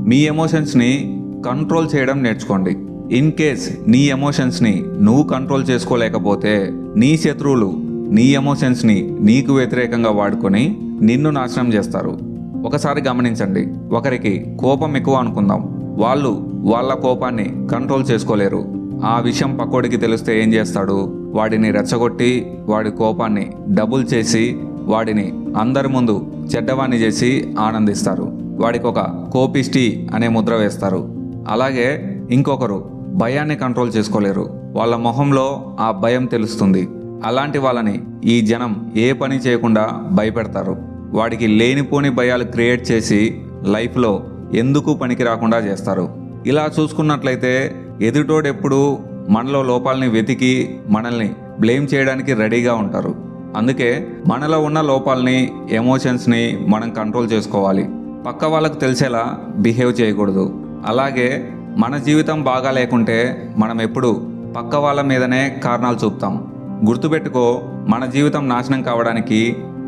మీ ఎమోషన్స్ని కంట్రోల్ చేయడం నేర్చుకోండి. ఇన్ కేస్ నీ ఎమోషన్స్ని నువ్వు కంట్రోల్ చేసుకోలేకపోతే నీ శత్రువులు నీ ఎమోషన్స్ని నీకు వ్యతిరేకంగా వాడుకొని నిన్ను నాశనం చేస్తారు. ఒకసారి గమనించండి, ఒకరికి కోపం ఎక్కువ అనుకుందాం, వాళ్ళు వాళ్ళ కోపాన్ని కంట్రోల్ చేసుకోలేరు. ఆ విషయం పక్కోడికి తెలిస్తే ఏం చేస్తాడు? వాడిని రెచ్చగొట్టి వాడి కోపాన్ని డబుల్ చేసి వాడిని అందరి ముందు చెడ్డవాణ్ణి చేసి ఆనందిస్తారు. వాడికి ఒక కోపిష్టి అనే ముద్ర వేస్తారు. అలాగే ఇంకొకరు భయాన్ని కంట్రోల్ చేసుకోలేరు, వాళ్ళ మొహంలో ఆ భయం తెలుస్తుంది. అలాంటి వాళ్ళని ఈ జనం ఏ పని చేయకుండా భయపెడతారు. వాడికి లేనిపోని భయాలు క్రియేట్ చేసి లైఫ్లో ఎందుకు పనికి రాకుండా చేస్తారు. ఇలా చూసుకున్నట్లయితే ఎదుటోడెప్పుడు మనలో లోపాలని వెతికి మనల్ని బ్లేమ్ చేయడానికి రెడీగా ఉంటారు. అందుకే మనలో ఉన్న లోపాలని ఎమోషన్స్ని మనం కంట్రోల్ చేసుకోవాలి. పక్క వాళ్ళకు తెలిసేలా బిహేవ్ చేయకూడదు. అలాగే మన జీవితం బాగా లేకుంటే మనం ఎప్పుడు పక్క వాళ్ళ మీదనే కారణాలు చూపుతాం. గుర్తుపెట్టుకో, మన జీవితం నాశనం కావడానికి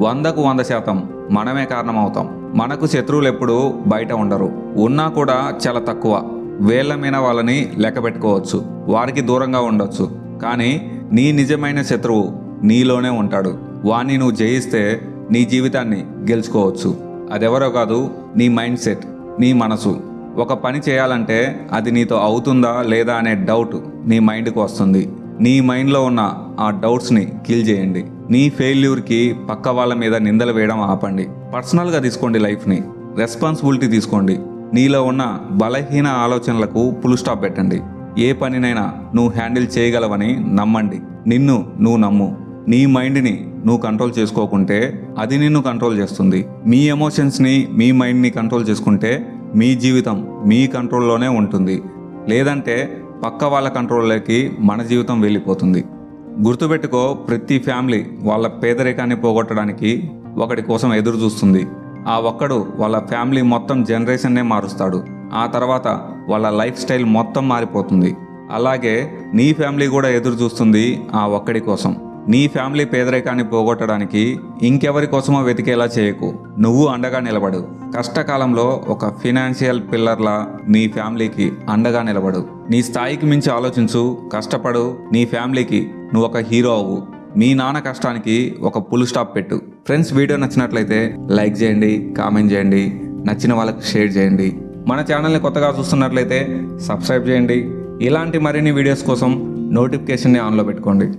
100కు 100% మనమే కారణం అవుతాం. మనకు శత్రువులు ఎప్పుడు బయట ఉండరు, ఉన్నా కూడా చాలా తక్కువ. వేళ్ల మీద వాళ్ళని లెక్క పెట్టుకోవచ్చు, వారికి దూరంగా ఉండొచ్చు. కానీ నీ నిజమైన శత్రువు నీలోనే ఉంటాడు. వాణ్ణి నువ్వు జయిస్తే నీ జీవితాన్ని గెలుచుకోవచ్చు. అదెవరో కాదు, నీ మైండ్ సెట్, నీ మనసు. ఒక పని చేయాలంటే అది నీతో అవుతుందా లేదా అనే డౌట్ నీ మైండ్కి వస్తుంది. నీ మైండ్లో ఉన్న ఆ డౌట్స్ని కిల్ చేయండి. నీ ఫెయిల్యూర్కి పక్క వాళ్ళ మీద నిందలు వేయడం ఆపండి. పర్సనల్గా తీసుకోండి, లైఫ్ని రెస్పాన్సిబిలిటీ తీసుకోండి. నీలో ఉన్న బలహీన ఆలోచనలకు ఫుల్ స్టాప్ పెట్టండి. ఏ పనినైనా నువ్వు హ్యాండిల్ చేయగలవని నమ్మండి. నిన్ను నువ్వు నమ్ము. నీ మైండ్ని నువ్వు కంట్రోల్ చేసుకోకుంటే అది నిన్ను కంట్రోల్ చేస్తుంది. మీ ఎమోషన్స్ని, మీ మైండ్ని కంట్రోల్ చేసుకుంటే మీ జీవితం మీ కంట్రోల్లోనే ఉంటుంది. లేదంటే పక్క వాళ్ళ కంట్రోల్లోకి మన జీవితం వెళ్ళిపోతుంది. గుర్తుపెట్టుకో, ప్రతి ఫ్యామిలీ వాళ్ళ పేదరికాన్ని పోగొట్టడానికి ఒకటి కోసం ఎదురు చూస్తుంది. ఆ ఒక్కడు వాళ్ళ ఫ్యామిలీ మొత్తం జనరేషన్నే మారుస్తాడు. ఆ తర్వాత వాళ్ళ లైఫ్ స్టైల్ మొత్తం మారిపోతుంది. అలాగే నీ ఫ్యామిలీ కూడా ఎదురు చూస్తుంది ఆ ఒక్కడి కోసం. నీ ఫ్యామిలీ పేదరికాన్ని పోగొట్టడానికి ఇంకెవరి కోసమో వెతికేలా చేయకు. నువ్వు అండగా నిలబడు. కష్టకాలంలో ఒక ఫినాన్షియల్ పిల్లర్లా నీ ఫ్యామిలీకి అండగా నిలబడు. నీ స్థాయికి మించి ఆలోచించు, కష్టపడు. నీ ఫ్యామిలీకి నువ్వు ఒక హీరో అవ్వు. మీ నాన్న కష్టానికి ఒక ఫుల్ స్టాప్ పెట్టు. ఫ్రెండ్స్, వీడియో నచ్చినట్లయితే లైక్ చేయండి, కామెంట్ చేయండి, నచ్చిన వాళ్ళకి షేర్ చేయండి. మన ఛానల్ని కొత్తగా చూస్తున్నట్లయితే సబ్స్క్రైబ్ చేయండి. ఇలాంటి మరిన్ని వీడియోస్ కోసం నోటిఫికేషన్ని ఆన్లో పెట్టుకోండి.